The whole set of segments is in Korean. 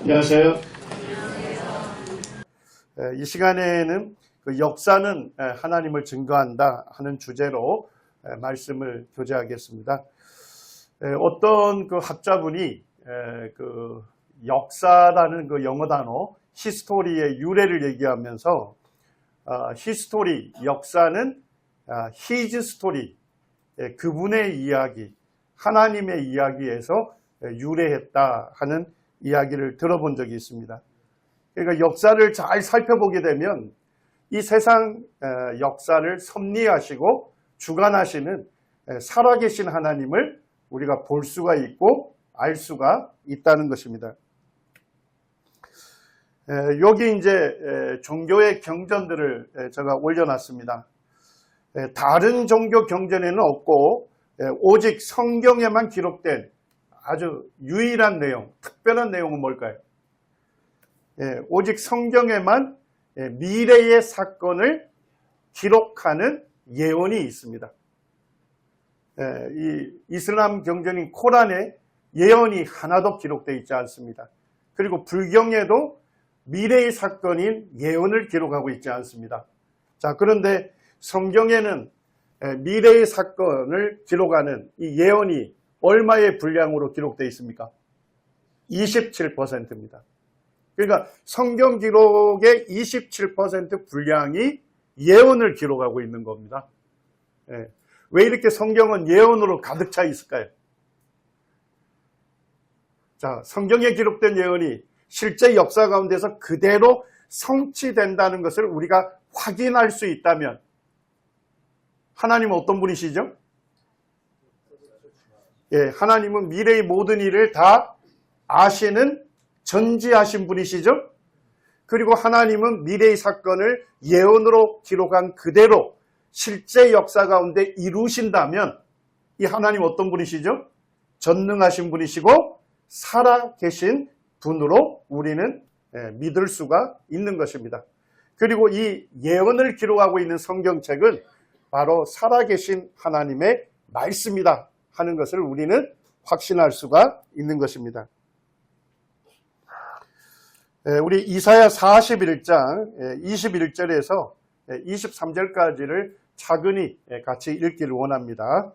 안녕하세요. 이 시간에는 그 역사는 하나님을 증거한다 하는 주제로 말씀을 교제하겠습니다. 어떤 그 학자분이 그 역사라는 그 영어 단어 히스토리의 유래를 얘기하면서 히스토리, 역사는 his story, 그분의 이야기, 하나님의 이야기에서 유래했다 하는 이야기를 들어본 적이 있습니다. 그러니까 역사를 잘 살펴보게 되면 이 세상 역사를 섭리하시고 주관하시는 살아계신 하나님을 우리가 볼 수가 있고 알 수가 있다는 것입니다. 여기 이제 종교의 경전들을 제가 올려놨습니다. 다른 종교 경전에는 없고 오직 성경에만 기록된 아주 유일한 내용, 특별한 내용은 뭘까요? 오직 성경에만 미래의 사건을 기록하는 예언이 있습니다. 이 이슬람 경전인 코란에 예언이 하나도 기록되어 있지 않습니다. 그리고 불경에도 미래의 사건인 예언을 기록하고 있지 않습니다. 자, 그런데 성경에는 미래의 사건을 기록하는 이 예언이 얼마의 분량으로 기록되어 있습니까? 27%입니다. 그러니까 성경 기록의 27% 분량이 예언을 기록하고 있는 겁니다. 왜 이렇게 성경은 예언으로 가득 차 있을까요? 자, 성경에 기록된 예언이 실제 역사 가운데서 그대로 성취된다는 것을 우리가 확인할 수 있다면 하나님은 어떤 분이시죠? 하나님은 미래의 모든 일을 다 아시는 전지하신 분이시죠? 그리고 하나님은 미래의 사건을 예언으로 기록한 그대로 실제 역사 가운데 이루신다면 이 하나님 어떤 분이시죠? 전능하신 분이시고 살아계신 분으로 우리는 믿을 수가 있는 것입니다. 그리고 이 예언을 기록하고 있는 성경책은 바로 살아계신 하나님의 말씀이다 하는 것을 우리는 확신할 수가 있는 것입니다. 우리 이사야 41장 21절에서 23절까지를 차근히 같이 읽기를 원합니다.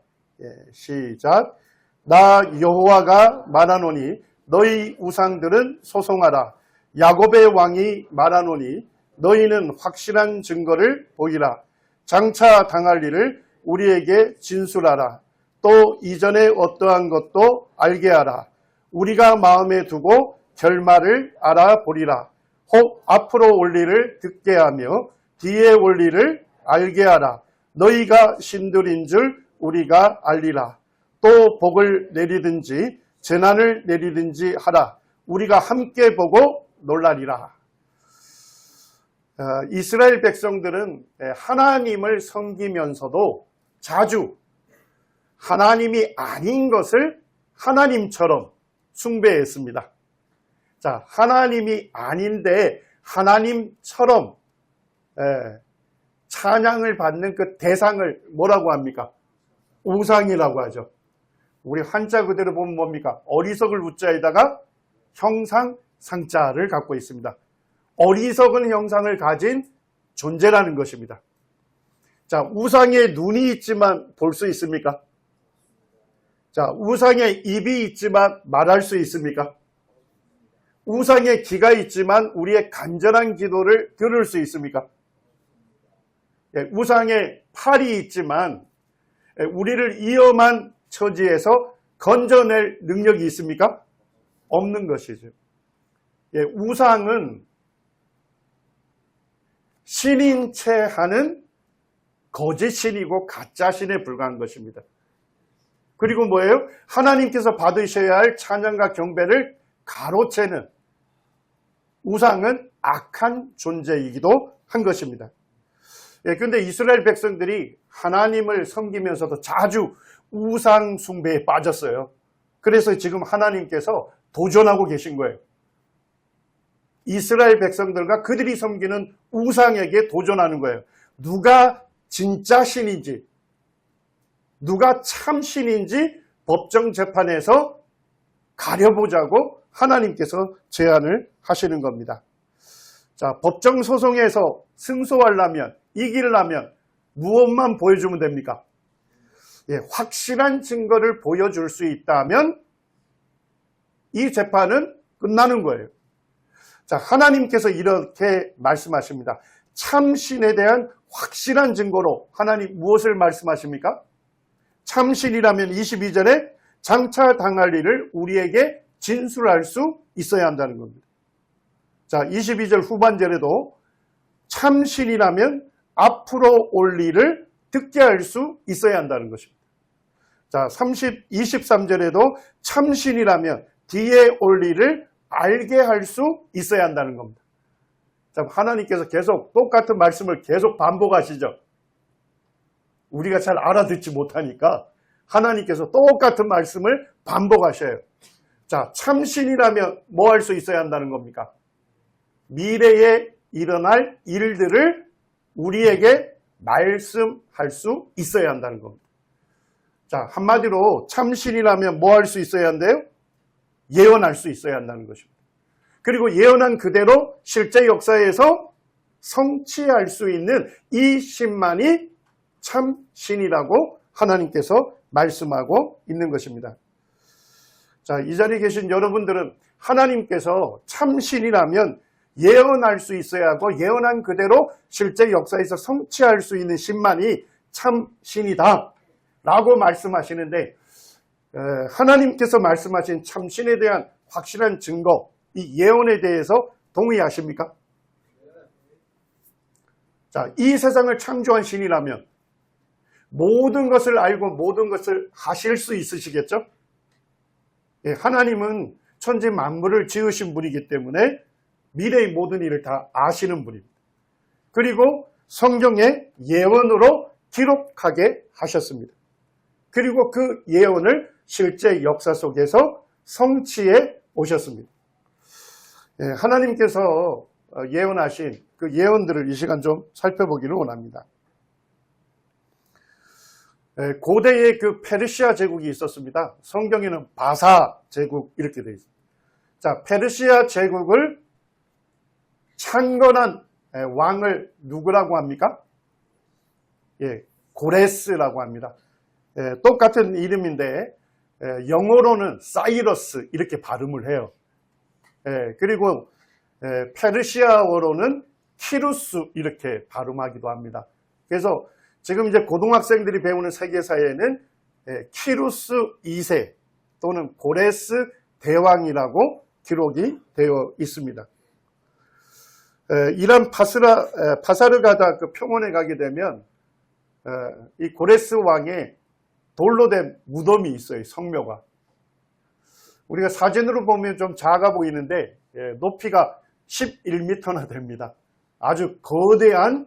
시작. 나 여호와가 말하노니 너희 우상들은 소송하라. 야곱의 왕이 말하노니 너희는 확실한 증거를 보이라. 장차 당할 일을 우리에게 진술하라. 또 이전에 어떠한 것도 알게 하라. 우리가 마음에 두고 결말을 알아보리라. 혹 앞으로 올 일을 듣게 하며 뒤에 올 일을 알게 하라. 너희가 신들인 줄 우리가 알리라. 또 복을 내리든지 재난을 내리든지 하라. 우리가 함께 보고 놀라리라. 이스라엘 백성들은 하나님을 섬기면서도 자주 하나님이 아닌 것을 하나님처럼 숭배했습니다. 자, 하나님이 아닌데 하나님처럼 찬양을 받는 그 대상을 뭐라고 합니까? 우상이라고 하죠. 우리 한자 그대로 보면 뭡니까? 어리석을 우자에다가 형상 상자를 갖고 있습니다. 어리석은 형상을 가진 존재라는 것입니다. 자, 우상에 눈이 있지만 볼 수 있습니까? 자, 우상에 입이 있지만 말할 수 있습니까? 우상에 귀가 있지만 우리의 간절한 기도를 들을 수 있습니까? 우상에 팔이 있지만 우리를 위험한 처지에서 건져낼 능력이 있습니까? 없는 것이죠. 우상은 신인 채 하는 거짓 신이고 가짜 신에 불과한 것입니다. 그리고 뭐예요? 하나님께서 받으셔야 할 찬양과 경배를 가로채는 우상은 악한 존재이기도 한 것입니다. 그런데 이스라엘 백성들이 하나님을 섬기면서도 자주 우상 숭배에 빠졌어요. 그래서 지금 하나님께서 도전하고 계신 거예요. 이스라엘 백성들과 그들이 섬기는 우상에게 도전하는 거예요. 누가 진짜 신인지, 누가 참 신인지 법정 재판에서 가려보자고 하나님께서 제안을 하시는 겁니다. 자, 법정 소송에서 승소하려면, 이기려면 무엇만 보여주면 됩니까? 예, 확실한 증거를 보여줄 수 있다면 이 재판은 끝나는 거예요. 자, 하나님께서 이렇게 말씀하십니다. 참신에 대한 확실한 증거로 하나님 무엇을 말씀하십니까? 참신이라면 22절에 장차 당할 일을 우리에게 진술할 수 있어야 한다는 겁니다. 자, 22절 후반절에도 참신이라면 앞으로 올 일을 듣게 할 수 있어야 한다는 것입니다. 자, 23절에도 참신이라면 뒤에 올 일을 알게 할 수 있어야 한다는 겁니다. 자, 하나님께서 계속 똑같은 말씀을 계속 반복하시죠. 우리가 잘 알아듣지 못하니까 하나님께서 똑같은 말씀을 반복하셔요. 자, 참신이라면 뭐 할 수 있어야 한다는 겁니까? 미래에 일어날 일들을 우리에게 말씀할 수 있어야 한다는 겁니다. 자, 한마디로 참신이라면 뭐 할 수 있어야 한대요? 예언할 수 있어야 한다는 것입니다. 그리고 예언한 그대로 실제 역사에서 성취할 수 있는 이 신만이 참신이라고 하나님께서 말씀하고 있는 것입니다. 자, 이 자리에 계신 여러분들은 하나님께서 참신이라면 예언할 수 있어야 하고 예언한 그대로 실제 역사에서 성취할 수 있는 신만이 참신이다 라고 말씀하시는데, 하나님께서 말씀하신 참신에 대한 확실한 증거, 이 예언에 대해서 동의하십니까? 자, 이 세상을 창조한 신이라면 모든 것을 알고 모든 것을 하실 수 있으시겠죠? 예, 하나님은 천지 만물을 지으신 분이기 때문에 미래의 모든 일을 다 아시는 분입니다. 그리고 성경에 예언으로 기록하게 하셨습니다. 그리고 그 예언을 실제 역사 속에서 성취해 오셨습니다. 예, 하나님께서 예언하신 그 예언들을 이 시간 좀 살펴보기를 원합니다. 예, 고대에 그 페르시아 제국이 있었습니다. 성경에는 바사 제국 이렇게 되어 있습니다. 자, 페르시아 제국을 창건한 왕을 누구라고 합니까? 예, 고레스라고 합니다. 똑같은 이름인데 영어로는 사이러스 이렇게 발음을 해요. 그리고 페르시아어로는 키루스 이렇게 발음하기도 합니다. 그래서 지금 이제 고등학생들이 배우는 세계사에는 키루스 2세 또는 고레스 대왕이라고 기록이 되어 있습니다. 이란 파사르가다 그 평원에 가게 되면 이 고레스 왕의 돌로 된 무덤이 있어요. 성묘가. 우리가 사진으로 보면 좀 작아 보이는데 높이가 11m나 됩니다. 아주 거대한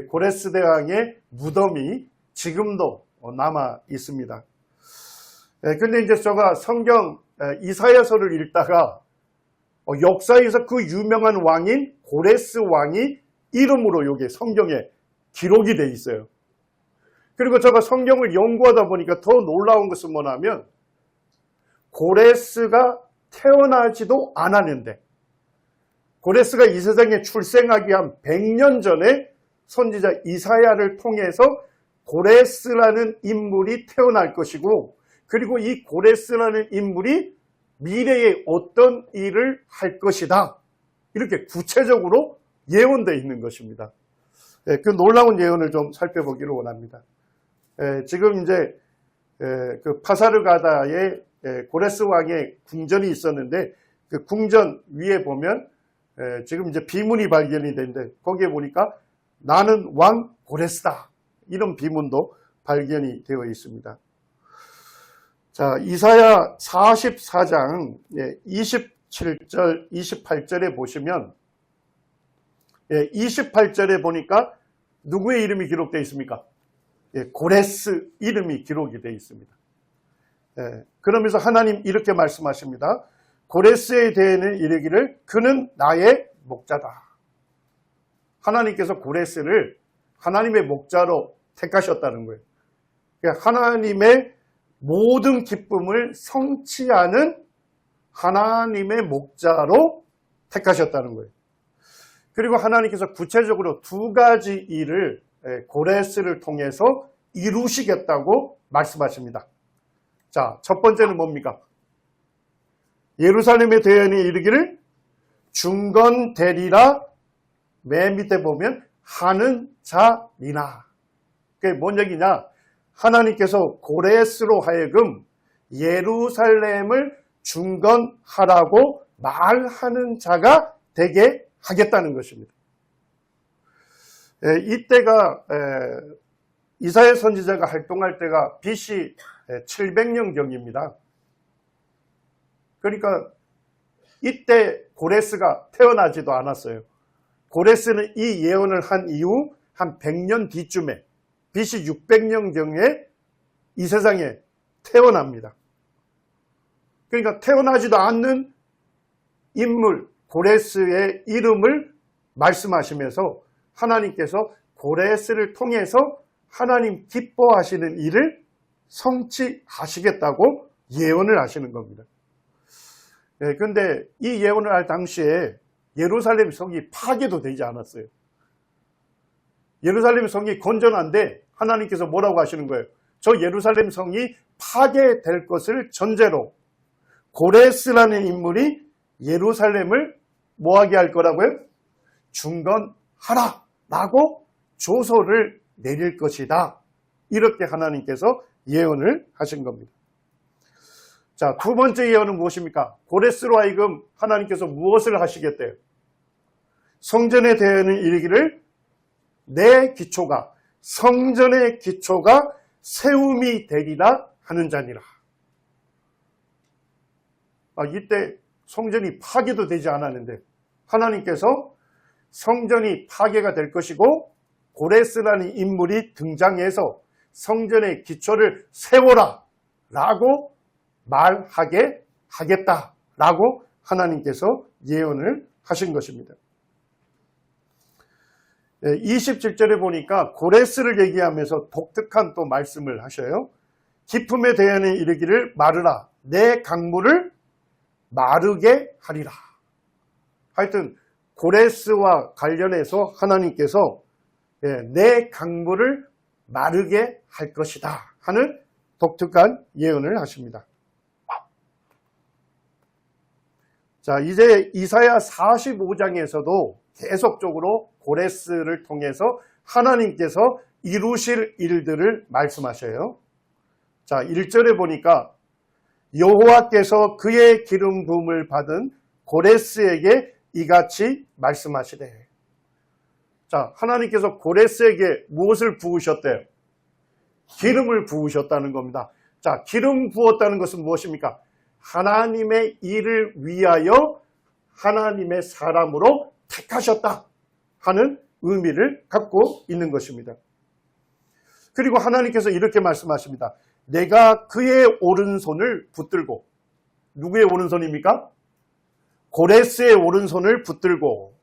고레스 대왕의 무덤이 지금도 남아 있습니다. 근데 이제 제가 성경 이사야서를 읽다가 역사에서 그 유명한 왕인 고레스 왕이 이름으로 여기 성경에 기록이 돼 있어요. 그리고 제가 성경을 연구하다 보니까 더 놀라운 것은 뭐냐면 고레스가 태어나지도 않았는데 고레스가 이 세상에 출생하기 한 100년 전에 선지자 이사야를 통해서 고레스라는 인물이 태어날 것이고, 그리고 이 고레스라는 인물이 미래에 어떤 일을 할 것이다, 이렇게 구체적으로 예언되어 있는 것입니다. 그 놀라운 예언을 좀 살펴보기를 원합니다. 지금 이제 그 파사르가다에 고레스 왕의 궁전이 있었는데 그 궁전 위에 보면 지금 이제 비문이 발견이 되는데 거기에 보니까 나는 왕 고레스다, 이런 비문도 발견이 되어 있습니다. 자, 이사야 44장 27절 28절에 보시면 28절에 보니까 누구의 이름이 기록되어 있습니까? 고레스 이름이 기록이 되어 있습니다. 그러면서 하나님 이렇게 말씀하십니다. 고레스에 대해는 이르기를 그는 나의 목자다. 하나님께서 고레스를 하나님의 목자로 택하셨다는 거예요. 하나님의 모든 기쁨을 성취하는 하나님의 목자로 택하셨다는 거예요. 그리고 하나님께서 구체적으로 두 가지 일을 고레스를 통해서 이루시겠다고 말씀하십니다. 자, 첫 번째는 뭡니까? 예루살렘의 대언이 이르기를 중건되리라. 맨 밑에 보면 하는 자니나. 그게 뭔 얘기냐? 하나님께서 고레스로 하여금 예루살렘을 중건하라고 말하는 자가 되게 하겠다는 것입니다. 이때가 이사야 선지자가 활동할 때가 BC 700년경입니다. 그러니까 이때 고레스가 태어나지도 않았어요. 고레스는 이 예언을 한 이후 한 100년 뒤쯤에 BC 600년경에 이 세상에 태어납니다. 그러니까 태어나지도 않는 인물 고레스의 이름을 말씀하시면서 하나님께서 고레스를 통해서 하나님 기뻐하시는 일을 성취하시겠다고 예언을 하시는 겁니다. 그런데 이 예언을 할 당시에 예루살렘 성이 파괴도 되지 않았어요. 예루살렘 성이 건전한데 하나님께서 뭐라고 하시는 거예요? 저 예루살렘 성이 파괴될 것을 전제로 고레스라는 인물이 예루살렘을 뭐하게 할 거라고요? 중건하라 라고 조서를 내릴 것이다. 이렇게 하나님께서 예언을 하신 겁니다. 자, 두 번째 예언은 무엇입니까? 고레스로 하여금 하나님께서 무엇을 하시겠대요? 성전에 대하여는 이르기를 내 기초가 성전의 기초가 세움이 되리라 하는 자니라. 이때 성전이 파괴도 되지 않았는데 하나님께서 성전이 파괴가 될 것이고 고레스라는 인물이 등장해서 성전의 기초를 세워라 라고 말하게 하겠다 라고 하나님께서 예언을 하신 것입니다. 27절에 보니까 고레스를 얘기하면서 독특한 또 말씀을 하셔요. 기품에 대하여는 이르기를 마르라 내 강물을 마르게 하리라. 하여튼 고레스와 관련해서 하나님께서 내 강물을 마르게 할 것이다 하는 독특한 예언을 하십니다. 자, 이제 이사야 45장에서도 계속적으로 고레스를 통해서 하나님께서 이루실 일들을 말씀하셔요. 자, 1절에 보니까 여호와께서 그의 기름 부음을 받은 고레스에게 이같이 말씀하시되. 자, 하나님께서 고레스에게 무엇을 부으셨대요? 기름을 부으셨다는 겁니다. 자, 기름 부었다는 것은 무엇입니까? 하나님의 일을 위하여 하나님의 사람으로 택하셨다 하는 의미를 갖고 있는 것입니다. 그리고 하나님께서 이렇게 말씀하십니다. 내가 그의 오른손을 붙들고. 누구의 오른손입니까? 고레스의 오른손을 붙들고.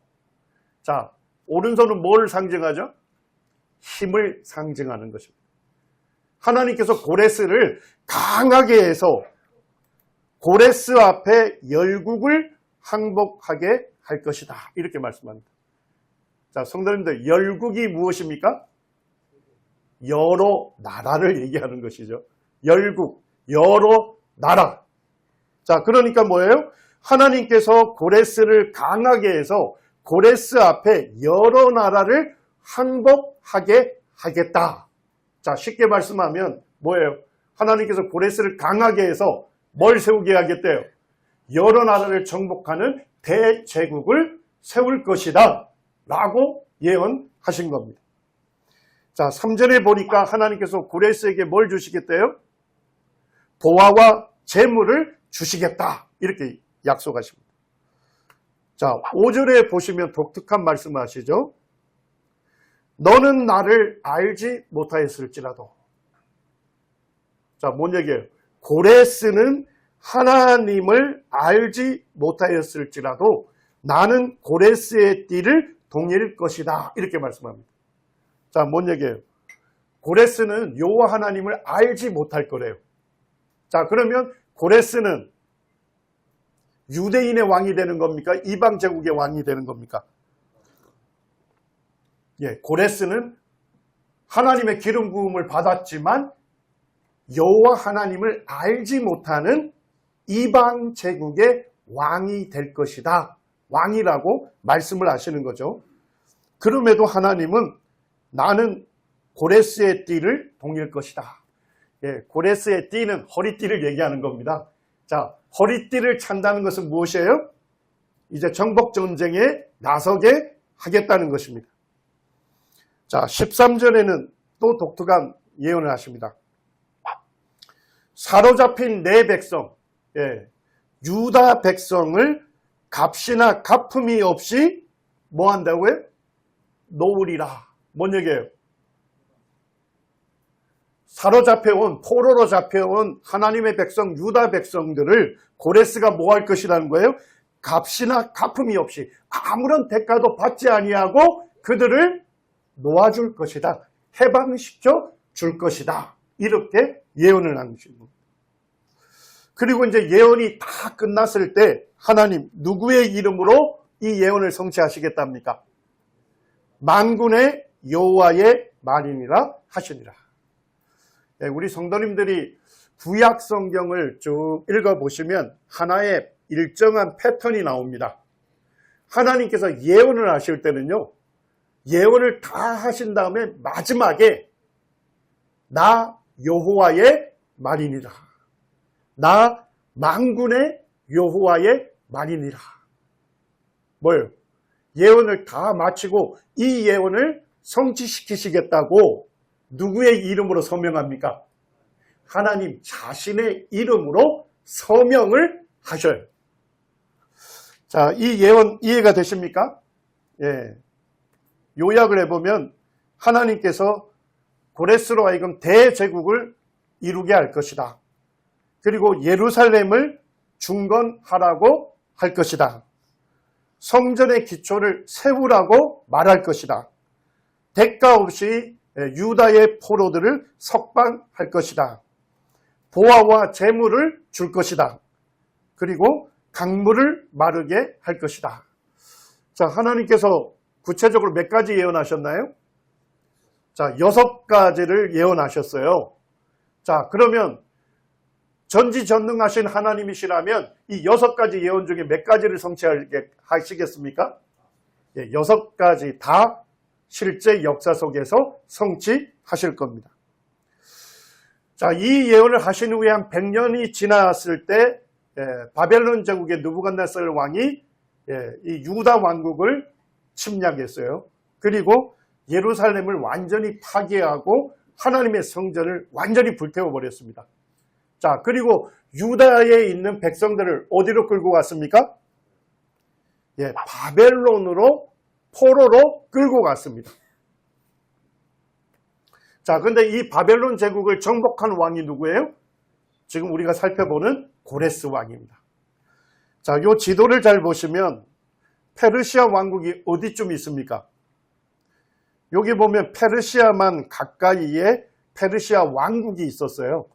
자, 오른손은 뭘 상징하죠? 힘을 상징하는 것입니다. 하나님께서 고레스를 강하게 해서 고레스 앞에 열국을 항복하게 할 것이다. 이렇게 말씀합니다. 자, 성도님들, 열국이 무엇입니까? 여러 나라를 얘기하는 것이죠. 열국, 여러 나라. 자, 그러니까 뭐예요? 하나님께서 고레스를 강하게 해서 고레스 앞에 여러 나라를 항복하게 하겠다. 자, 쉽게 말씀하면 뭐예요? 하나님께서 고레스를 강하게 해서 뭘 세우게 하겠대요? 여러 나라를 정복하는 대제국을 세울 것이다 라고 예언하신 겁니다. 자, 3절에 보니까 하나님께서 고레스에게 뭘 주시겠대요? 보화와 재물을 주시겠다 이렇게 약속하십니다. 자, 5절에 보시면 독특한 말씀을 하시죠. 너는 나를 알지 못하였을지라도. 자, 뭔 얘기예요? 고레스는 하나님을 알지 못하였을지라도 나는 고레스의 띠를 동일 것이다 이렇게 말씀합니다. 자, 뭔 얘기예요? 고레스는 여호와 하나님을 알지 못할 거래요. 자, 그러면 고레스는 유대인의 왕이 되는 겁니까? 이방 제국의 왕이 되는 겁니까? 고레스는 하나님의 기름 부음을 받았지만 여호와 하나님을 알지 못하는 이방 제국의 왕이 될 것이다. 왕이라고 말씀을 하시는 거죠. 그럼에도 하나님은 나는 고레스의 띠를 동일 것이다. 고레스의 띠는 허리띠를 얘기하는 겁니다. 자, 허리띠를 찬다는 것은 무엇이에요? 이제 정복전쟁에 나서게 하겠다는 것입니다. 자, 13절에는 또 독특한 예언을 하십니다. 사로잡힌 내 백성, 유다 백성을 값이나 갚음이 없이 뭐 한다고요? 놓으리라. 뭔 얘기예요? 사로잡혀온, 포로로 잡혀온 하나님의 백성, 유다 백성들을 고레스가 뭐 할 것이라는 거예요? 값이나 갚음이 없이 아무런 대가도 받지 아니하고 그들을 놓아줄 것이다. 해방시켜 줄 것이다. 이렇게 예언을 한 것입니다. 그리고 이제 예언이 다 끝났을 때 하나님 누구의 이름으로 이 예언을 성취하시겠답니까? 만군의 여호와의 말이니라 하시니라. 우리 성도님들이 구약 성경을 쭉 읽어보시면 하나의 일정한 패턴이 나옵니다. 하나님께서 예언을 하실 때는요, 예언을 다 하신 다음에 마지막에 나 여호와의 말이니라. 나 만군의 여호와의 말이니라. 뭐예요? 예언을 다 마치고 이 예언을 성취시키시겠다고 누구의 이름으로 서명합니까? 하나님 자신의 이름으로 서명을 하셔요. 자, 이 예언 이해가 되십니까? 요약을 해보면 하나님께서 고레스로 하여금 대제국을 이루게 할 것이다. 그리고 예루살렘을 중건하라고 할 것이다. 성전의 기초를 세우라고 말할 것이다. 대가 없이 유다의 포로들을 석방할 것이다. 보화와 재물을 줄 것이다. 그리고 강물을 마르게 할 것이다. 자, 하나님께서 구체적으로 몇 가지 예언하셨나요? 자, 6가지를 예언하셨어요. 자, 그러면 전지전능하신 하나님이시라면 이 6가지 예언 중에 몇 가지를 성취하시겠습니까? 6가지 다 실제 역사 속에서 성취하실 겁니다. 자, 이 예언을 하신 후에 한 100년이 지났을 때 바벨론 제국의 느부갓네살 왕이 이 유다 왕국을 침략했어요. 그리고 예루살렘을 완전히 파괴하고 하나님의 성전을 완전히 불태워버렸습니다. 자, 그리고 유다에 있는 백성들을 어디로 끌고 갔습니까? 바벨론으로 포로로 끌고 갔습니다. 자, 근데 이 바벨론 제국을 정복한 왕이 누구예요? 지금 우리가 살펴보는 고레스 왕입니다. 자, 이 지도를 잘 보시면 페르시아 왕국이 어디쯤 있습니까? 여기 보면 페르시아만 가까이에 페르시아 왕국이 있었어요.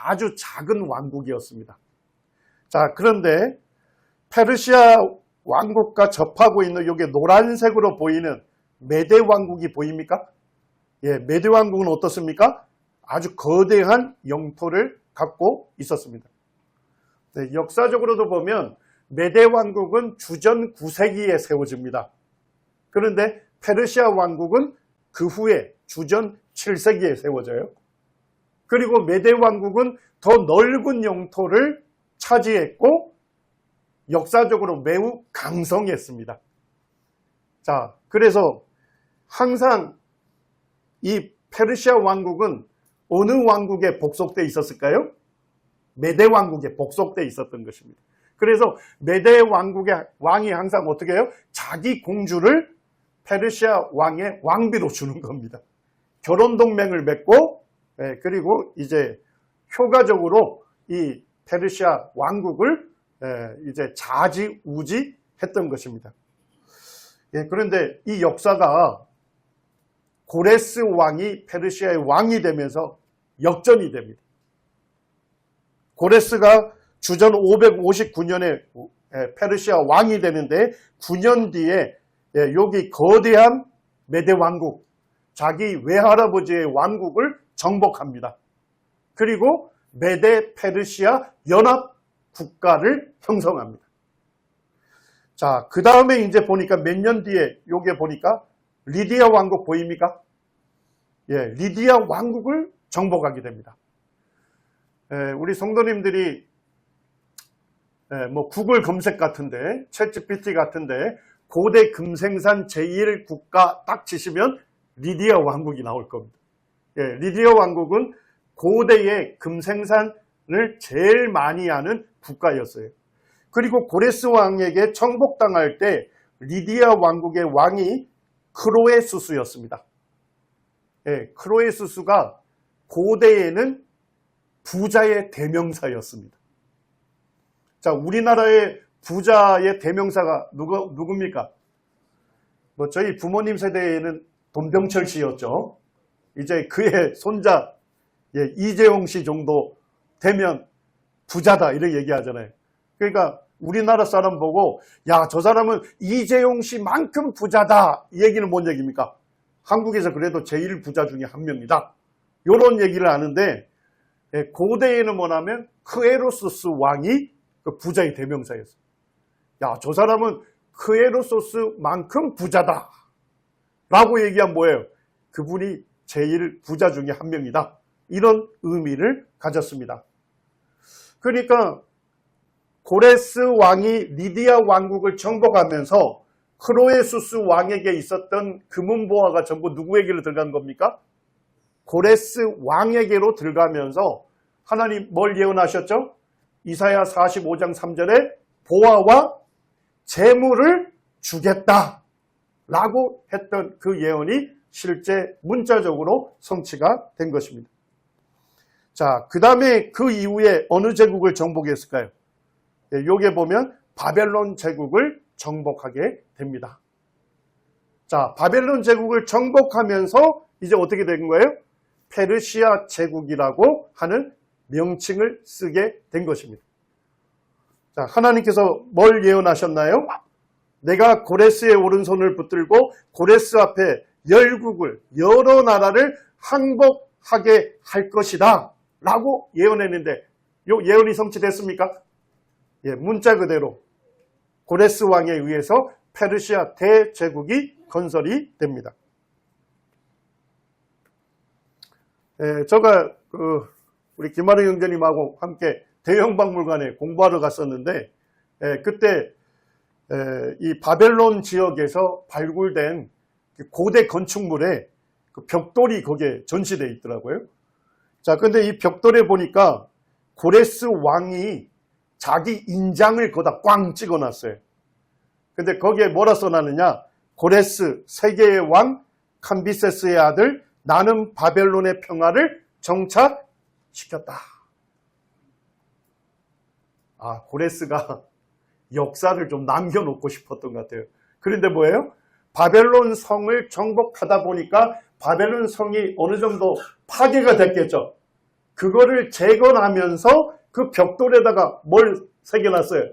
아주 작은 왕국이었습니다. 자, 그런데 페르시아 왕국과 접하고 있는 여기 노란색으로 보이는 메데 왕국이 보입니까? 메데 왕국은 어떻습니까? 아주 거대한 영토를 갖고 있었습니다. 역사적으로도 보면 메데 왕국은 주전 9세기에 세워집니다. 그런데 페르시아 왕국은 그 후에 주전 7세기에 세워져요. 그리고 메데 왕국은 더 넓은 영토를 차지했고 역사적으로 매우 강성했습니다. 자, 그래서 항상 이 페르시아 왕국은 어느 왕국에 복속돼 있었을까요? 메데 왕국에 복속돼 있었던 것입니다. 그래서 메데 왕국의 왕이 항상 어떻게 해요? 자기 공주를 페르시아 왕의 왕비로 주는 겁니다. 결혼 동맹을 맺고 그리고 이제 효과적으로 이 페르시아 왕국을 이제 좌지우지했던 것입니다. 그런데 이 역사가 고레스 왕이 페르시아의 왕이 되면서 역전이 됩니다. 고레스가 주전 559년에 페르시아 왕이 되는데 9년 뒤에 여기 거대한 메대 왕국, 자기 외할아버지의 왕국을 정복합니다. 그리고 메대 페르시아 연합 국가를 형성합니다. 자, 그 다음에 이제 보니까 몇 년 뒤에 요게 보니까 리디아 왕국 보입니까? 리디아 왕국을 정복하게 됩니다. 우리 성도님들이 뭐 구글 검색 같은데, 챗GPT 같은데 고대 금생산 제1국가 딱 치시면 리디아 왕국이 나올 겁니다. 리디아 왕국은 고대의 금생산을 제일 많이 하는 국가였어요. 그리고 고레스 왕에게 정복당할 때 리디아 왕국의 왕이 크로에수스였습니다. 크로에수스가 고대에는 부자의 대명사였습니다. 자, 우리나라의 부자의 대명사가 누굽니까? 뭐 저희 부모님 세대에는 돈병철 씨였죠. 이제 그의 손자 이재용 씨 정도 되면 부자다 이렇게 얘기하잖아요. 그러니까 우리나라 사람 보고 야, 저 사람은 이재용 씨만큼 부자다 이 얘기는 뭔 얘기입니까? 한국에서 그래도 제일 부자 중에 한 명이다. 이런 얘기를 하는데 고대에는 뭐냐면 크에로소스 왕이 그 부자의 대명사였어요. 야, 저 사람은 크에로소스만큼 부자다 라고 얘기한 뭐예요? 그분이 제일 부자 중에 한 명이다. 이런 의미를 가졌습니다. 그러니까 고레스 왕이 리디아 왕국을 정복하면서 크로에수스 왕에게 있었던 금은보화가 전부 누구에게로 들어간 겁니까? 고레스 왕에게로 들어가면서 하나님 뭘 예언하셨죠? 이사야 45장 3절에 보화와 재물을 주겠다 라고 했던 그 예언이 실제 문자적으로 성취가 된 것입니다. 자, 그 다음에 그 이후에 어느 제국을 정복했을까요? 여기에 보면 바벨론 제국을 정복하게 됩니다. 자, 바벨론 제국을 정복하면서 이제 어떻게 된 거예요? 페르시아 제국이라고 하는 명칭을 쓰게 된 것입니다. 자, 하나님께서 뭘 예언하셨나요? 내가 고레스의 오른손을 붙들고 고레스 앞에 열국을, 여러 나라를 항복하게 할 것이다 라고 예언했는데 이 예언이 성취됐습니까? 문자 그대로 고레스 왕에 의해서 페르시아 대제국이 건설이 됩니다. 제가 우리 김아래 형제님하고 함께 대형박물관에 공부하러 갔었는데 그때 이 바벨론 지역에서 발굴된 고대 건축물에 그 벽돌이 거기에 전시되어 있더라고요. 자, 근데 이 벽돌에 보니까 고레스 왕이 자기 인장을 거기다 꽝 찍어놨어요. 근데 거기에 뭐라 써놨느냐? 고레스 세계의 왕 캄비세스의 아들 나는 바벨론의 평화를 정착시켰다. 아, 고레스가 역사를 좀 남겨놓고 싶었던 것 같아요. 그런데 뭐예요? 바벨론 성을 정복하다 보니까 바벨론 성이 어느 정도 파괴가 됐겠죠. 그거를 재건하면서 그 벽돌에다가 뭘 새겨놨어요?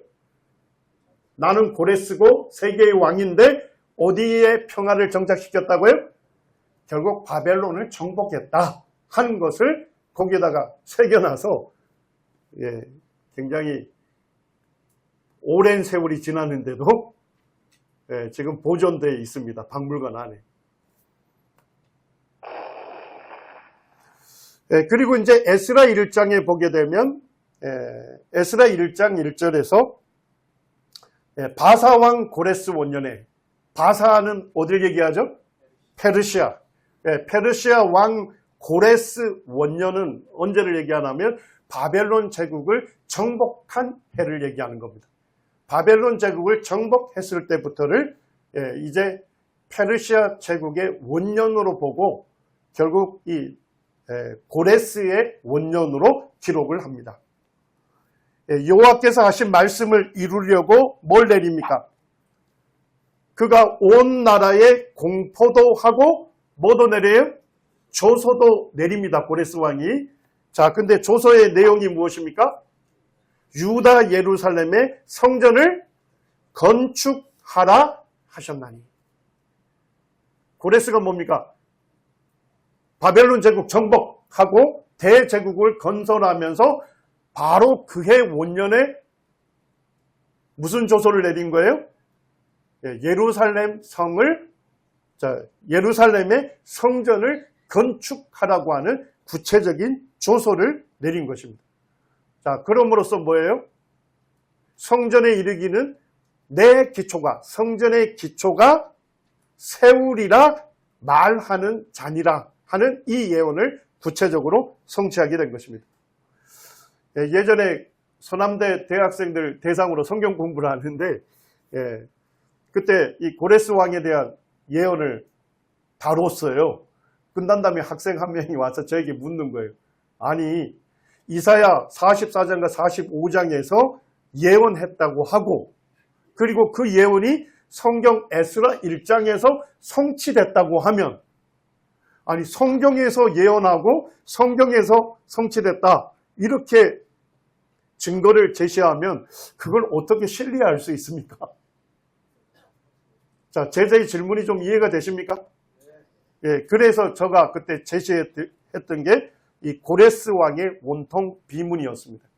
나는 고레스고 세계의 왕인데 어디에 평화를 정착시켰다고요? 결국 바벨론을 정복했다 하는 것을 거기에다가 새겨놔서 굉장히 오랜 세월이 지났는데도 지금 보존되어 있습니다. 박물관 안에. 그리고 이제 에스라 1장에 보게 되면 에스라 1장 1절에서 바사왕 고레스 원년에, 바사는 어딜 얘기하죠? 페르시아. 페르시아 왕 고레스 원년은 언제를 얘기하냐면 바벨론 제국을 정복한 해를 얘기하는 겁니다. 바벨론 제국을 정복했을 때부터를 이제 페르시아 제국의 원년으로 보고 결국 이 고레스의 원년으로 기록을 합니다. 여호와께서 하신 말씀을 이루려고 뭘 내립니까? 그가 온 나라에 공포도 하고 뭐도 내려요? 조서도 내립니다. 고레스 왕이. 자, 근데 조서의 내용이 무엇입니까? 유다 예루살렘의 성전을 건축하라 하셨나니. 고레스가 뭡니까? 바벨론 제국 정복하고 대제국을 건설하면서 바로 그해 원년에 무슨 조서를 내린 거예요? 예루살렘 성을, 예루살렘의 성전을 건축하라고 하는 구체적인 조서를 내린 것입니다. 자, 그럼으로써 뭐예요? 성전에 이르기는 내 기초가, 성전의 기초가 세우리라 말하는 자니라 하는 이 예언을 구체적으로 성취하게 된 것입니다. 예전에 서남대 대학생들 대상으로 성경 공부를 하는데, 그때 이 고레스 왕에 대한 예언을 다뤘어요. 끝난 다음에 학생 한 명이 와서 저에게 묻는 거예요. 아니, 이사야 44장과 45장에서 예언했다고 하고, 그리고 그 예언이 성경 에스라 1장에서 성취됐다고 하면, 아니 성경에서 예언하고 성경에서 성취됐다 이렇게 증거를 제시하면 그걸 어떻게 신뢰할 수 있습니까? 자, 제자의 질문이 좀 이해가 되십니까? 예, 그래서 제가 그때 제시했던 게 이 고레스 왕의 원통 비문이었습니다.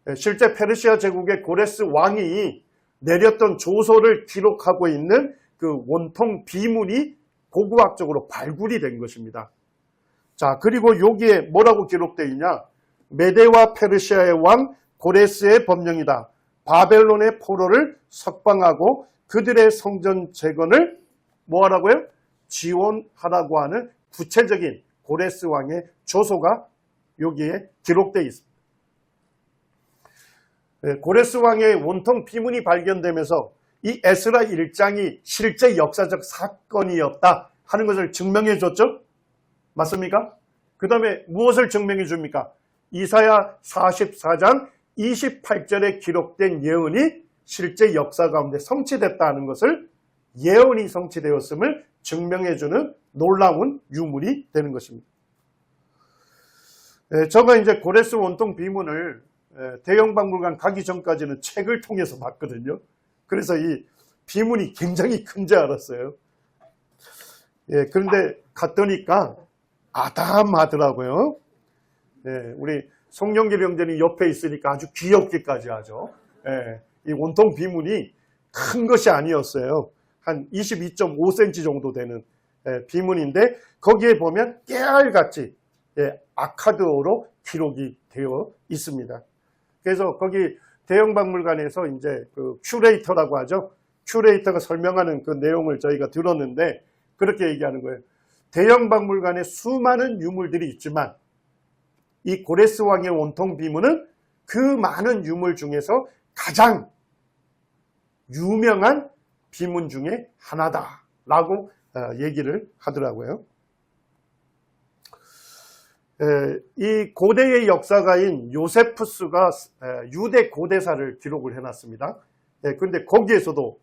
예, 실제 페르시아 제국의 고레스 왕이 내렸던 조서를 기록하고 있는 그 원통 비문이 고고학적으로 발굴이 된 것입니다. 자, 그리고 여기에 뭐라고 기록되어 있냐? 메데와 페르시아의 왕 고레스의 법령이다. 바벨론의 포로를 석방하고 그들의 성전 재건을 뭐하라고요? 지원하라고 하는 구체적인 고레스 왕의 조서가 여기에 기록되어 있습니다. 고레스 왕의 원통 비문이 발견되면서 이 에스라 1장이 실제 역사적 사건이었다 하는 것을 증명해 줬죠? 맞습니까? 그 다음에 무엇을 증명해 줍니까? 이사야 44장 28절에 기록된 예언이 실제 역사 가운데 성취됐다는 것을, 예언이 성취되었음을 증명해 주는 놀라운 유물이 되는 것입니다. 제가 이제 고레스 원통 비문을 대형박물관 가기 전까지는 책을 통해서 봤거든요. 그래서 이 비문이 굉장히 큰 줄 알았어요. 예, 그런데 갔더니까 아담하더라고요. 예, 우리 송영길 형제님 옆에 있으니까 아주 귀엽게까지 하죠. 예, 이 원통 비문이 큰 것이 아니었어요. 한 22.5cm 정도 되는 비문인데 거기에 보면 깨알같이 아카드어로 기록이 되어 있습니다. 그래서 거기 대형박물관에서 이제 그 큐레이터라고 하죠. 큐레이터가 설명하는 그 내용을 저희가 들었는데 그렇게 얘기하는 거예요. 대형박물관에 수많은 유물들이 있지만 이 고레스 왕의 원통 비문은 그 많은 유물 중에서 가장 유명한 비문 중에 하나다라고 얘기를 하더라고요. 이 고대의 역사가인 요세푸스가 유대 고대사를 기록을 해놨습니다. 그런데 거기에서도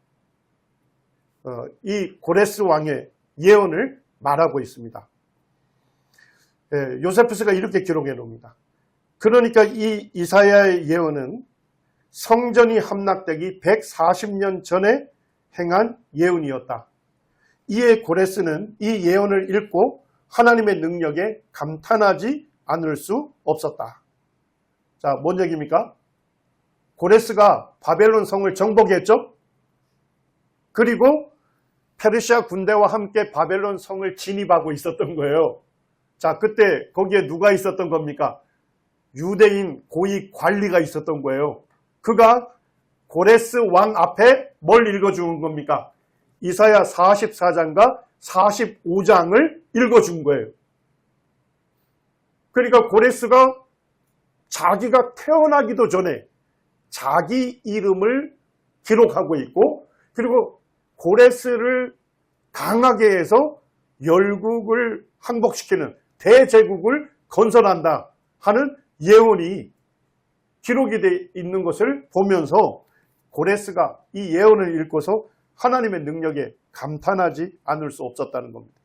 이 고레스 왕의 예언을 말하고 있습니다. 요세푸스가 이렇게 기록해 놓습니다. 그러니까 이 이사야의 예언은 성전이 함락되기 140년 전에 행한 예언이었다. 이에 고레스는 이 예언을 읽고 하나님의 능력에 감탄하지 않을 수 없었다. 자, 뭔 얘기입니까? 고레스가 바벨론 성을 정복했죠? 그리고 페르시아 군대와 함께 바벨론 성을 진입하고 있었던 거예요. 자, 그때 거기에 누가 있었던 겁니까? 유대인 고위 관리가 있었던 거예요. 그가 고레스 왕 앞에 뭘 읽어주는 겁니까? 이사야 44장과 45장을 읽어준 거예요. 그러니까 고레스가 자기가 태어나기도 전에 자기 이름을 기록하고 있고, 그리고 고레스를 강하게 해서 열국을 항복시키는 대제국을 건설한다 하는 예언이 기록이 되어 있는 것을 보면서 고레스가 이 예언을 읽고서 하나님의 능력에 감탄하지 않을 수 없었다는 겁니다.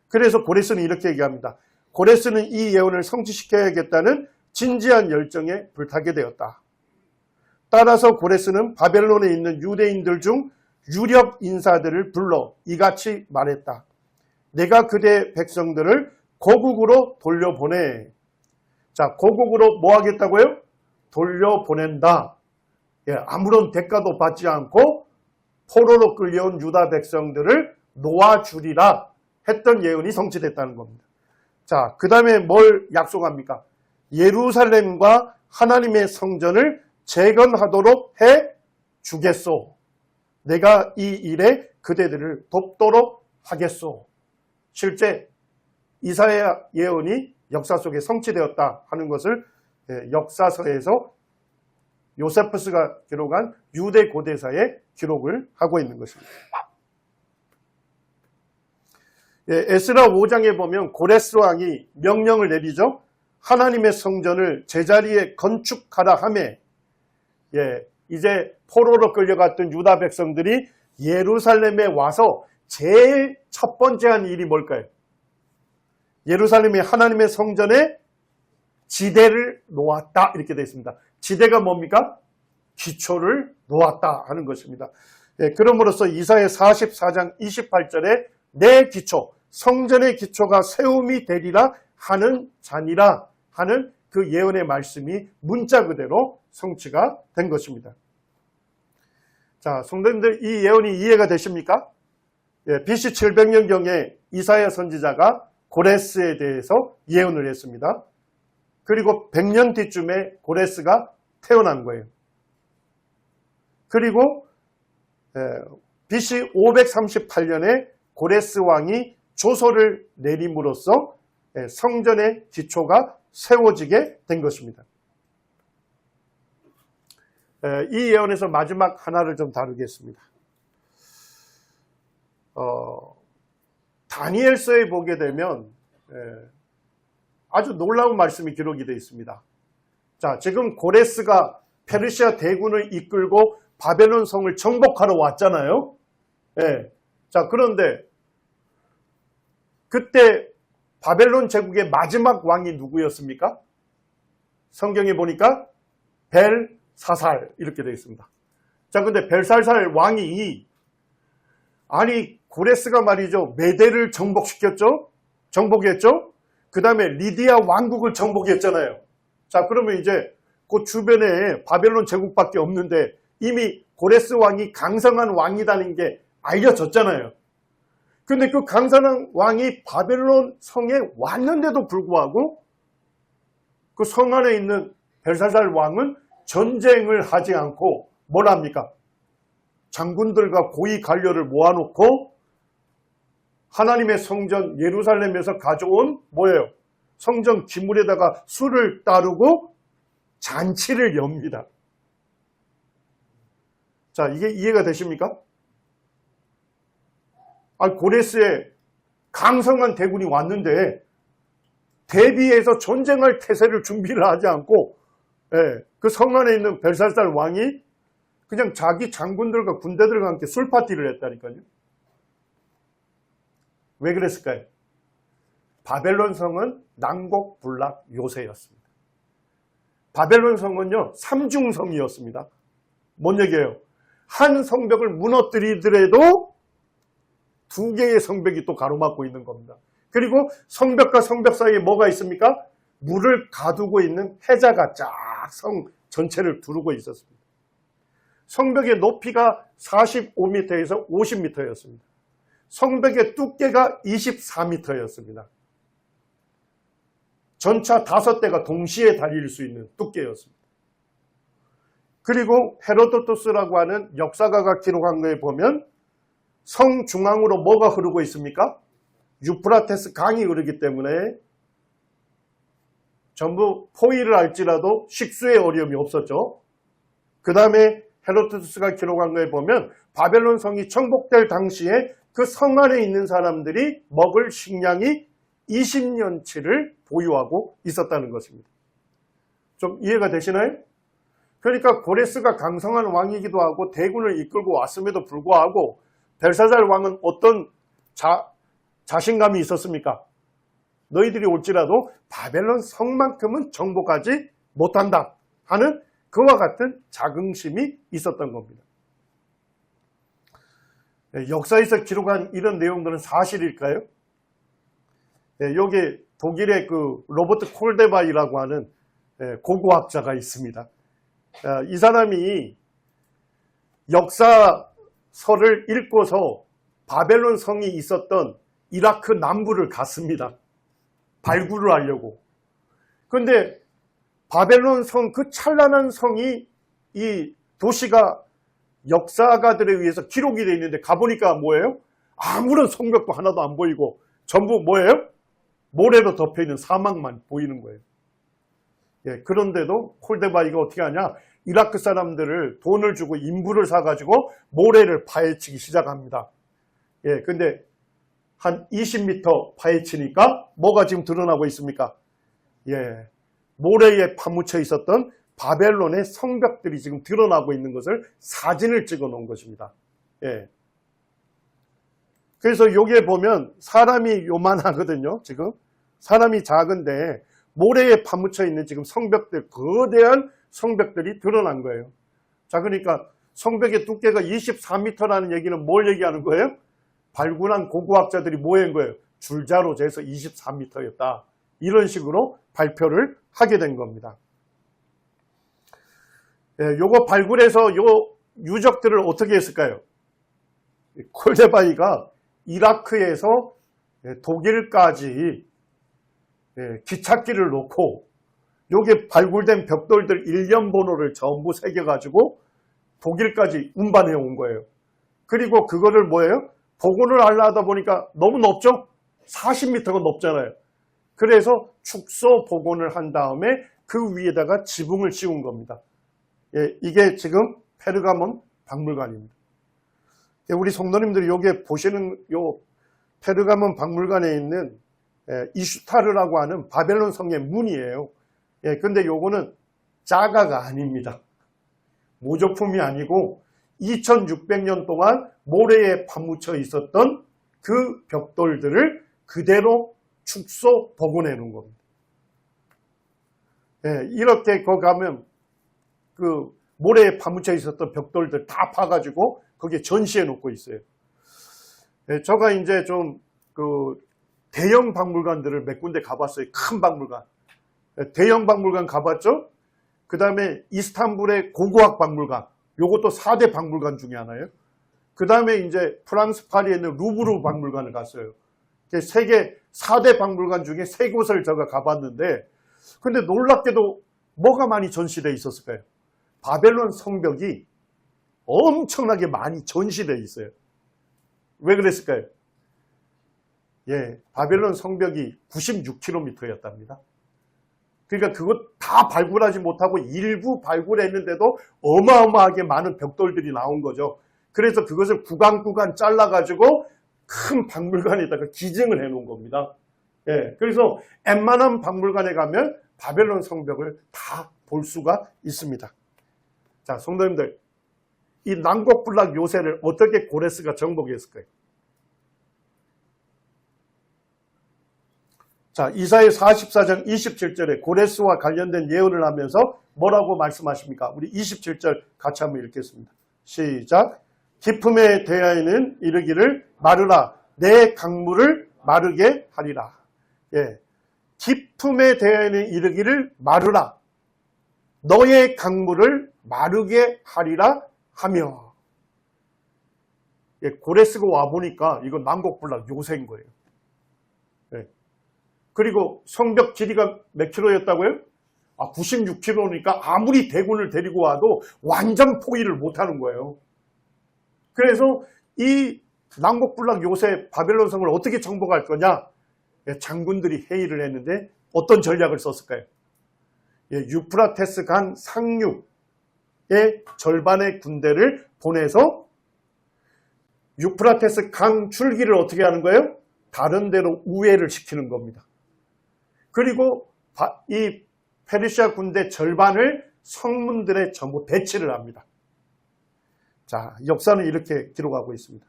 그래서 고레스는 이렇게 얘기합니다. 고레스는 이 예언을 성취시켜야겠다는 진지한 열정에 불타게 되었다. 따라서 고레스는 바벨론에 있는 유대인들 중 유력 인사들을 불러 이같이 말했다. 내가 그대 백성들을 고국으로 돌려보내. 자, 고국으로 뭐 하겠다고요? 돌려보낸다. 예, 아무런 대가도 받지 않고 포로로 끌려온 유다 백성들을 놓아주리라 했던 예언이 성취됐다는 겁니다. 자, 그 다음에 뭘 약속합니까? 예루살렘과 하나님의 성전을 재건하도록 해 주겠소. 내가 이 일에 그대들을 돕도록 하겠소. 실제 이사야 예언이 역사 속에 성취되었다 하는 것을 역사서에서 요세푸스가 기록한 유대 고대사에 기록을 하고 있는 것입니다. 에스라 5장에 보면 고레스 왕이 명령을 내리죠. 하나님의 성전을 제자리에 건축하라 하매, 이제 포로로 끌려갔던 유다 백성들이 예루살렘에 와서 제일 첫 번째 한 일이 뭘까요? 예루살렘의 하나님의 성전에 지대를 놓았다 이렇게 되어 있습니다. 지대가 뭡니까? 기초를 놓았다 하는 것입니다. 그럼으로써 이사야 44장 28절에 내 기초, 성전의 기초가 세움이 되리라 하는 자니라 하는 그 예언의 말씀이 문자 그대로 성취가 된 것입니다. 자, 성도님들 이 예언이 이해가 되십니까? BC 700년경에 이사야 선지자가 고레스에 대해서 예언을 했습니다. 그리고 100년 뒤쯤에 고레스가 태어난 거예요. 그리고 BC 538년에 고레스 왕이 조서를 내림으로써 성전의 기초가 세워지게 된 것입니다. 이 예언에서 마지막 하나를 좀 다루겠습니다. 다니엘서에 보게 되면 아주 놀라운 말씀이 기록이 되어 있습니다. 자, 지금 고레스가 페르시아 대군을 이끌고 바벨론 성을 정복하러 왔잖아요. 자, 그런데 그때 바벨론 제국의 마지막 왕이 누구였습니까? 성경에 보니까 벨사살 이렇게 되어 있습니다. 자, 근데 벨사살 왕이 아니 고레스가 말이죠. 메대를 정복시켰죠. 정복했죠. 그 다음에 리디아 왕국을 정복했잖아요. 자, 그러면 이제 그 주변에 바벨론 제국밖에 없는데 이미 고레스 왕이 강성한 왕이라는 게 알려졌잖아요. 근데 그 강성한 왕이 바벨론 성에 왔는데도 불구하고 그 성 안에 있는 벨사살 왕은 전쟁을 하지 않고 뭘 합니까? 장군들과 고위 관료를 모아놓고 하나님의 성전 예루살렘에서 가져온 뭐예요? 성전 기물에다가 술을 따르고 잔치를 엽니다. 자, 이게 이해가 되십니까? 고레스에 강성한 대군이 왔는데 대비해서 전쟁할 태세를 준비를 하지 않고 그 성 안에 있는 벨사살 왕이 그냥 자기 장군들과 군대들과 함께 술 파티를 했다니까요. 왜 그랬을까요? 바벨론 성은 난곡불락 요새였습니다. 바벨론 성은요, 삼중성이었습니다. 뭔 얘기예요? 한 성벽을 무너뜨리더라도 두 개의 성벽이 또 가로막고 있는 겁니다. 그리고 성벽과 성벽 사이에 뭐가 있습니까? 물을 가두고 있는 해자가 쫙 성 전체를 두르고 있었습니다. 성벽의 높이가 45m에서 50m였습니다. 성벽의 두께가 24m였습니다. 전차 5대가 동시에 달릴 수 있는 두께였습니다. 그리고 헤로도토스라고 하는 역사가가 기록한 거에 보면 성 중앙으로 뭐가 흐르고 있습니까? 유프라테스 강이 흐르기 때문에 전부 포위를 할지라도 식수의 어려움이 없었죠. 그 다음에 헤로도토스가 기록한 거에 보면 바벨론 성이 정복될 당시에 그 성 안에 있는 사람들이 먹을 식량이 20년치를 보유하고 있었다는 것입니다. 좀 이해가 되시나요? 그러니까 고레스가 강성한 왕이기도 하고 대군을 이끌고 왔음에도 불구하고 벨사살 왕은 어떤 자신감이 있었습니까? 너희들이 올지라도 바벨론 성만큼은 정복하지 못한다 하는 그와 같은 자긍심이 있었던 겁니다. 역사에서 기록한 이런 내용들은 사실일까요? 여기 독일의 그 로버트 콜데바이라고 하는 고고학자가 있습니다. 이 사람이 역사서를 읽고서 바벨론 성이 있었던 이라크 남부를 갔습니다. 발굴을 하려고. 그런데 바벨론 성, 그 찬란한 성이 이 도시가 역사가들에 의해서 기록이 되어 있는데 가보니까 뭐예요? 아무런 성벽도 하나도 안 보이고 전부 뭐예요? 모래로 덮여있는 사막만 보이는 거예요. 그런데도 콜데바이가 어떻게 하냐? 이라크 사람들을 돈을 주고 인부를 사가지고 모래를 파헤치기 시작합니다. 근데 한 20m 파헤치니까 뭐가 지금 드러나고 있습니까? 모래에 파묻혀 있었던 바벨론의 성벽들이 지금 드러나고 있는 것을 사진을 찍어 놓은 것입니다. 그래서 여기에 보면 사람이 요만하거든요. 지금 사람이 작은데 모래에 파묻혀 있는 지금 성벽들, 거대한 성벽들이 드러난 거예요. 자, 그러니까 성벽의 두께가 24m라는 얘기는 뭘 얘기하는 거예요? 발굴한 고고학자들이 뭐 한 거예요? 줄자로 재서 24m였다. 이런 식으로 발표를 하게 된 겁니다. 요거 발굴해서 요 유적들을 어떻게 했을까요? 콜데바이가 이라크에서 독일까지 기찻길을 놓고 여기에 발굴된 벽돌들 일련 번호를 전부 새겨가지고 독일까지 운반해 온 거예요. 그리고 그거를 뭐예요? 복원을 하려다 보니까 너무 높죠? 40m가 높잖아요. 그래서 축소 복원을 한 다음에 그 위에다가 지붕을 씌운 겁니다. 이게 지금 페르가몬 박물관입니다. 우리 성도님들이 여기에 보시는 요 페르가몬 박물관에 있는 이슈타르라고 하는 바벨론 성의 문이에요. 근데 요거는 자가가 아닙니다. 모조품이 아니고 2600년 동안 모래에 파묻혀 있었던 그 벽돌들을 그대로 축소 복원해 놓은 겁니다. 이렇게 거기 가면 그 모래에 파묻혀 있었던 벽돌들 다 파가지고 거기에 전시해 놓고 있어요. 제가 이제 좀 그 대형 박물관들을 몇 군데 가봤어요. 큰 박물관. 대형 박물관 가봤죠? 그 다음에 이스탄불의 고고학 박물관. 요것도 4대 박물관 중에 하나예요. 그 다음에 이제 프랑스 파리에 있는 루브르 박물관을 갔어요. 세계 4대 박물관 중에 3곳을 제가 가봤는데, 근데 놀랍게도 뭐가 많이 전시되어 있었을까요? 바벨론 성벽이 엄청나게 많이 전시되어 있어요. 왜 그랬을까요? 바벨론 성벽이 96km였답니다. 그러니까 그것 다 발굴하지 못하고 일부 발굴했는데도 어마어마하게 많은 벽돌들이 나온 거죠. 그래서 그것을 구간 잘라가지고 큰 박물관에다가 기증을 해놓은 겁니다. 그래서 웬만한 박물관에 가면 바벨론 성벽을 다 볼 수가 있습니다. 자, 성도님들, 이 난곡불락 요새를 어떻게 고레스가 정복했을까요? 자, 이사야 44장 27절에 고레스와 관련된 예언을 하면서 뭐라고 말씀하십니까? 우리 27절 같이 한번 읽겠습니다. 시작. 기품에 대하여는 이르기를 마르라, 내 강물을 마르게 하리라. 기품에 대하여는 이르기를 마르라, 너의 강물을 마르게 하리라 하며. 고레스가 와보니까 이거 난곡불락 요새인 거예요. 그리고 성벽 길이가 몇 킬로였다고요? 96km니까 아무리 대군을 데리고 와도 완전 포위를 못하는 거예요. 그래서 이 난곡불락 요새 바벨론 성을 어떻게 정복할 거냐? 장군들이 회의를 했는데 어떤 전략을 썼을까요? 유프라테스 강 상류의 절반의 군대를 보내서 유프라테스 강 줄기를 어떻게 하는 거예요? 다른 데로 우회를 시키는 겁니다. 그리고 이 페르시아 군대 절반을 성문들에 전부 배치를 합니다. 자, 역사는 이렇게 기록하고 있습니다.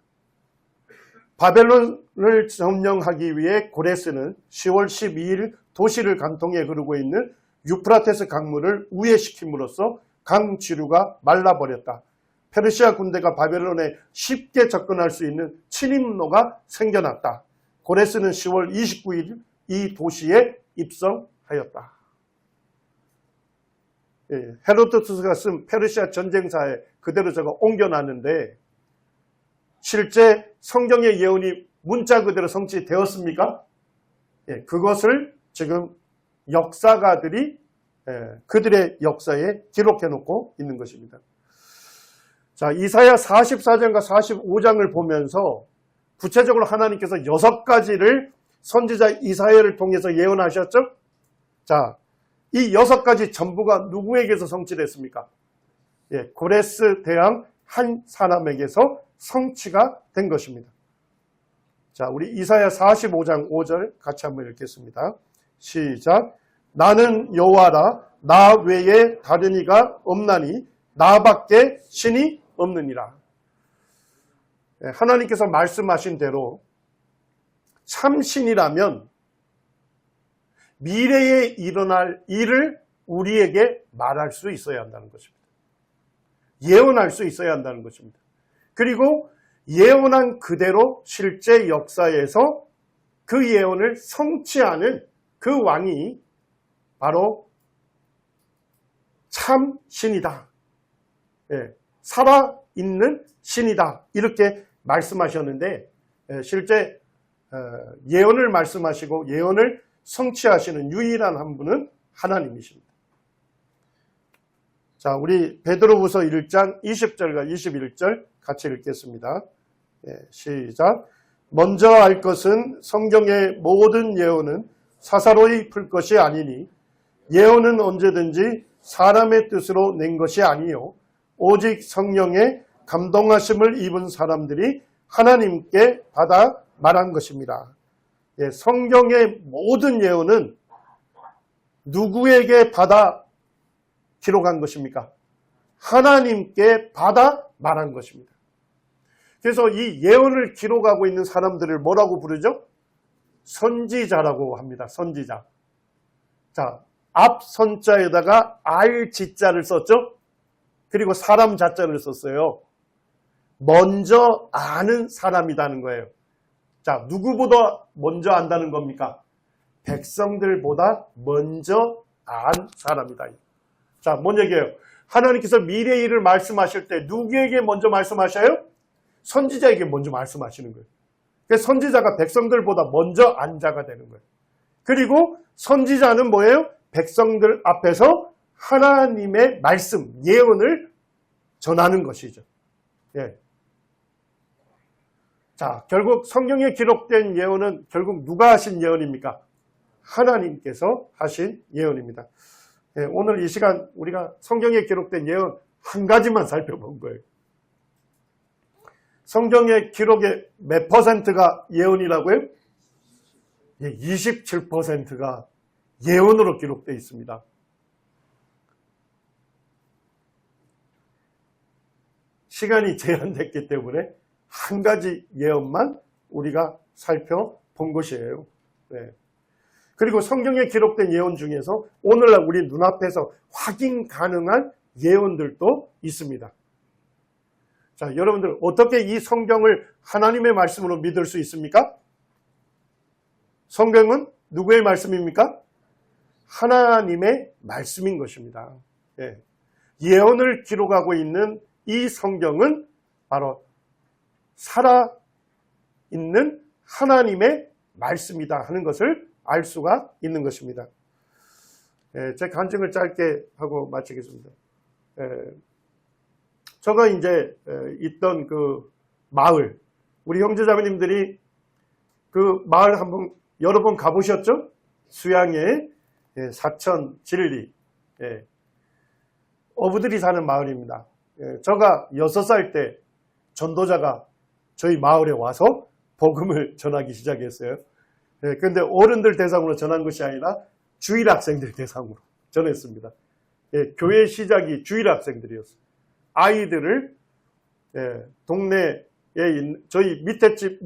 바벨론을 점령하기 위해 고레스는 10월 12일 도시를 관통해 흐르고 있는 유프라테스 강물을 우회시킴으로써 강 지류가 말라버렸다. 페르시아 군대가 바벨론에 쉽게 접근할 수 있는 침입로가 생겨났다. 고레스는 10월 29일 이 도시에 입성하였다. 헤로도투스가 쓴 페르시아 전쟁사에 그대로 저거 옮겨놨는데 실제 성경의 예언이 문자 그대로 성취되었습니까? 그것을 지금 역사가들이 그들의 역사에 기록해 놓고 있는 것입니다. 자, 이사야 44장과 45장을 보면서 구체적으로 하나님께서 6가지를 선지자 이사야를 통해서 예언하셨죠? 자, 이 6가지 전부가 누구에게서 성취됐습니까? 고레스 대왕 한 사람에게서 성취가 된 것입니다. 자, 우리 이사야 45장 5절 같이 한번 읽겠습니다. 시작. 나는 여호와라, 나 외에 다른 이가 없나니 나밖에 신이 없느니라. 하나님께서 말씀하신 대로 참신이라면 미래에 일어날 일을 우리에게 말할 수 있어야 한다는 것입니다. 예언할 수 있어야 한다는 것입니다. 그리고 예언한 그대로 실제 역사에서 그 예언을 성취하는 그 왕이 바로 참 신이다. 살아있는 신이다. 이렇게 말씀하셨는데 실제 예언을 말씀하시고 예언을 성취하시는 유일한 한 분은 하나님이십니다. 자, 우리 베드로후서 1장 20절과 21절 같이 읽겠습니다. 시작. 먼저 알 것은 성경의 모든 예언은 사사로이 풀 것이 아니니 예언은 언제든지 사람의 뜻으로 낸 것이 아니요 오직 성령의 감동하심을 입은 사람들이 하나님께 받아 말한 것입니다. 성경의 모든 예언은 누구에게 받아 기록한 것입니까? 하나님께 받아 말한 것입니다. 그래서 이 예언을 기록하고 있는 사람들을 뭐라고 부르죠? 선지자라고 합니다. 선지자. 자, 앞 선자에다가 알 지자를 썼죠? 그리고 사람 자자를 썼어요. 먼저 아는 사람이라는 거예요. 자, 누구보다 먼저 안다는 겁니까? 백성들보다 먼저 안 사람이다. 자, 뭔 얘기예요? 하나님께서 미래의 일을 말씀하실 때 누구에게 먼저 말씀하셔요? 선지자에게 먼저 말씀하시는 거예요. 그래서 선지자가 백성들보다 먼저 안 자가 되는 거예요. 그리고 선지자는 뭐예요? 백성들 앞에서 하나님의 말씀, 예언을 전하는 것이죠. 예. 자, 결국 성경에 기록된 예언은 결국 누가 하신 예언입니까? 하나님께서 하신 예언입니다. 예, 오늘 이 시간 우리가 성경에 기록된 예언 한 가지만 살펴본 거예요. 성경의 기록의 몇 퍼센트가 예언이라고요? 예, 27%가 예언으로 기록되어 있습니다. 시간이 제한됐기 때문에 한 가지 예언만 우리가 살펴본 것이에요. 네. 그리고 성경에 기록된 예언 중에서 오늘날 우리 눈앞에서 확인 가능한 예언들도 있습니다. 자, 여러분들 어떻게 이 성경을 하나님의 말씀으로 믿을 수 있습니까? 성경은 누구의 말씀입니까? 하나님의 말씀인 것입니다. 예. 예언을 기록하고 있는 이 성경은 바로 살아있는 하나님의 말씀이다 하는 것을 알 수가 있는 것입니다. 예, 제 간증을 짧게 하고 마치겠습니다. 제가 이제 있던 그 마을, 우리 형제자매님들이 그 마을 한번 여러 번 가보셨죠? 수양의 사천 진리, 어부들이 사는 마을입니다. 제가 6살 때 전도자가 저희 마을에 와서 복음을 전하기 시작했어요. 그런데 어른들 대상으로 전한 것이 아니라 주일학생들 대상으로 전했습니다. 교회 시작이 주일학생들이었어요. 아이들을 동네에 있는 저희 밑에 집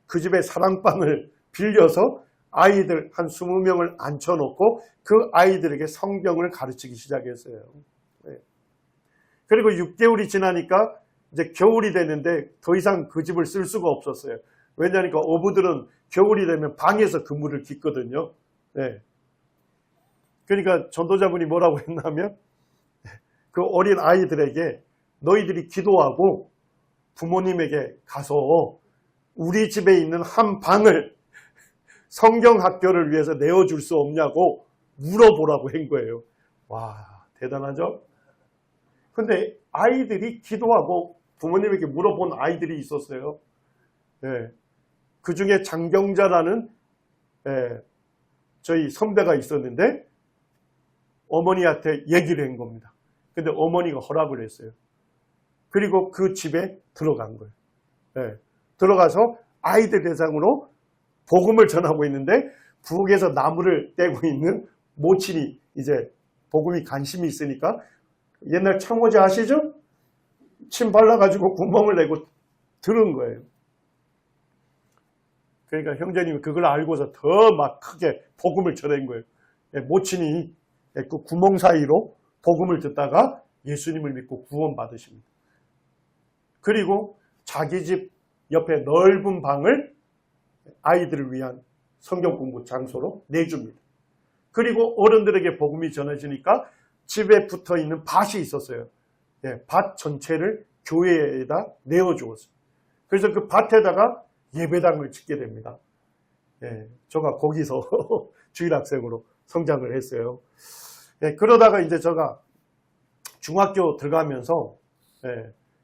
그 집의 사랑방을 빌려서 아이들 한 20명을 앉혀놓고 그 아이들에게 성경을 가르치기 시작했어요. 네. 그리고 6개월이 지나니까 이제 겨울이 되는데 더 이상 그 집을 쓸 수가 없었어요. 왜냐하니까 어부들은 겨울이 되면 방에서 근무를 짓거든요. 네. 그러니까 전도자분이 뭐라고 했냐면 그 어린 아이들에게 너희들이 기도하고 부모님에게 가서 우리 집에 있는 한 방을 성경 학교를 위해서 내어줄 수 없냐고 물어보라고 한 거예요. 와, 대단하죠? 근데 아이들이 기도하고 부모님에게 물어본 아이들이 있었어요. 예. 그 중에 장경자라는 저희 선배가 있었는데 어머니한테 얘기를 한 겁니다. 근데 어머니가 허락을 했어요. 그리고 그 집에 들어간 거예요. 예. 들어가서 아이들 대상으로 복음을 전하고 있는데 부엌에서 나무를 떼고 있는 모친이 이제 복음이 관심이 있으니까 옛날 창호지 아시죠? 침 발라가지고 구멍을 내고 들은 거예요. 그러니까 형제님이 그걸 알고서 더 막 크게 복음을 전한 거예요. 모친이 그 구멍 사이로 복음을 듣다가 예수님을 믿고 구원받으십니다. 그리고 자기 집 옆에 넓은 방을 아이들을 위한 성경 공부 장소로 내줍니다. 그리고 어른들에게 복음이 전해지니까 집에 붙어 있는 밭이 있었어요. 밭 전체를 교회에다 내어주었어요. 그래서 그 밭에다가 예배당을 짓게 됩니다. 제가 거기서 주일학생으로 성장을 했어요. 그러다가 이제 제가 중학교 들어가면서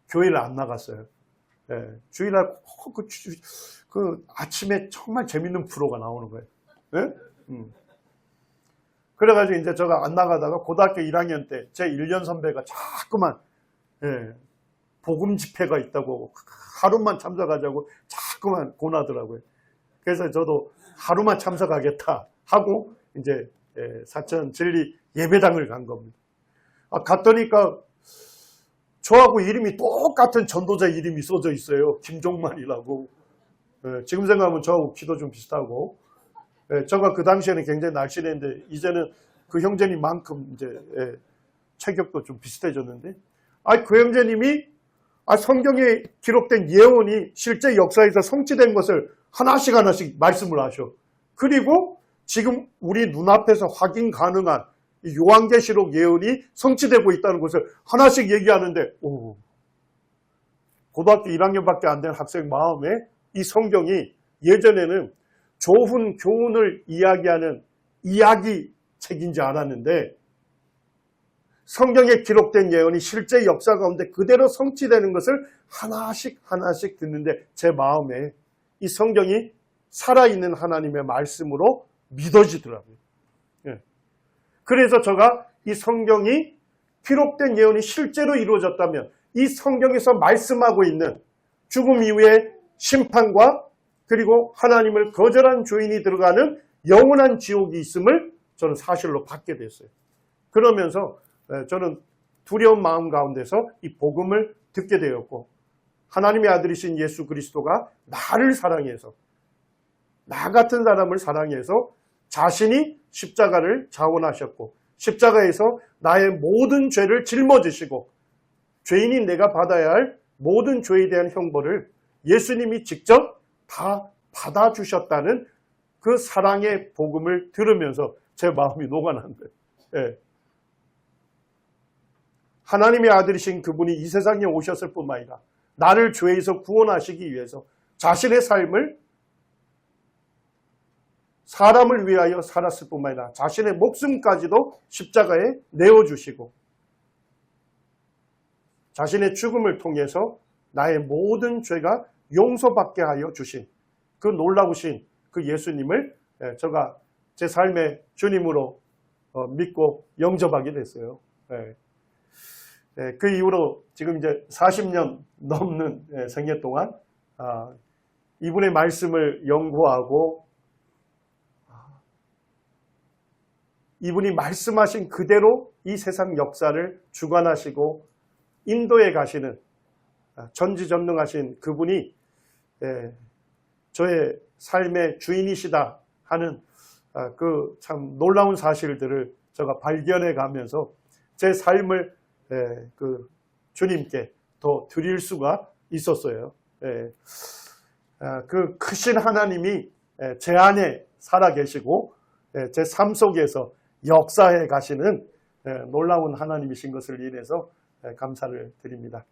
교회를 안 나갔어요. 주일날 그 아침에 정말 재밌는 프로가 나오는 거예요. 그래가지고 이제 제가 안 나가다가 고등학교 1학년 때 제 1년 선배가 자꾸만 복음 집회가 있다고 하루만 참석하자고 자꾸만 권하더라고요. 그래서 저도 하루만 참석하겠다 하고 이제 사천 진리 예배당을 간 겁니다. 갔더니까 저하고 이름이 똑같은 전도자 이름이 써져 있어요. 김종만이라고. 지금 생각하면 저하고 키도 좀 비슷하고. 제가 그 당시에는 굉장히 날씬했는데 이제는 그 형제님만큼 이제 체격도 좀 비슷해졌는데, 그 형제님이 성경에 기록된 예언이 실제 역사에서 성취된 것을 하나씩 말씀을 하셔. 그리고 지금 우리 눈앞에서 확인 가능한 요한계시록 예언이 성취되고 있다는 것을 하나씩 얘기하는데, 고등학교 1학년밖에 안 된 학생 마음에 이 성경이 예전에는 좋은 교훈을 이야기하는 이야기 책인지 알았는데 성경에 기록된 예언이 실제 역사 가운데 그대로 성취되는 것을 하나씩 듣는데 제 마음에 이 성경이 살아있는 하나님의 말씀으로 믿어지더라고요. 그래서 제가 이 성경이 기록된 예언이 실제로 이루어졌다면 이 성경에서 말씀하고 있는 죽음 이후의 심판과 그리고 하나님을 거절한 죄인이 들어가는 영원한 지옥이 있음을 저는 사실로 받게 됐어요. 그러면서 저는 두려운 마음 가운데서 이 복음을 듣게 되었고 하나님의 아들이신 예수 그리스도가 나를 사랑해서 나 같은 사람을 사랑해서 자신이 십자가를 자원하셨고 십자가에서 나의 모든 죄를 짊어지시고 죄인인 내가 받아야 할 모든 죄에 대한 형벌을 예수님이 직접 다 받아주셨다는 그 사랑의 복음을 들으면서 제 마음이 녹아난 거예요. 하나님의 아들이신 그분이 이 세상에 오셨을 뿐만 아니라 나를 죄에서 구원하시기 위해서 자신의 삶을 사람을 위하여 살았을 뿐만 아니라 자신의 목숨까지도 십자가에 내어주시고 자신의 죽음을 통해서 나의 모든 죄가 용서받게 하여 주신 그 놀라우신 그 예수님을 제가 제 삶의 주님으로 믿고 영접하게 됐어요. 그 이후로 지금 이제 40년 넘는 생애 동안 이분의 말씀을 연구하고 이분이 말씀하신 그대로 이 세상 역사를 주관하시고 인도에 가시는 전지전능하신 그분이 저의 삶의 주인이시다 하는 그 참 놀라운 사실들을 제가 발견해 가면서 제 삶을 그 주님께 더 드릴 수가 있었어요. 그 크신 하나님이 제 안에 살아 계시고 제 삶 속에서 역사해 가시는 놀라운 하나님이신 것을 인해서 감사를 드립니다.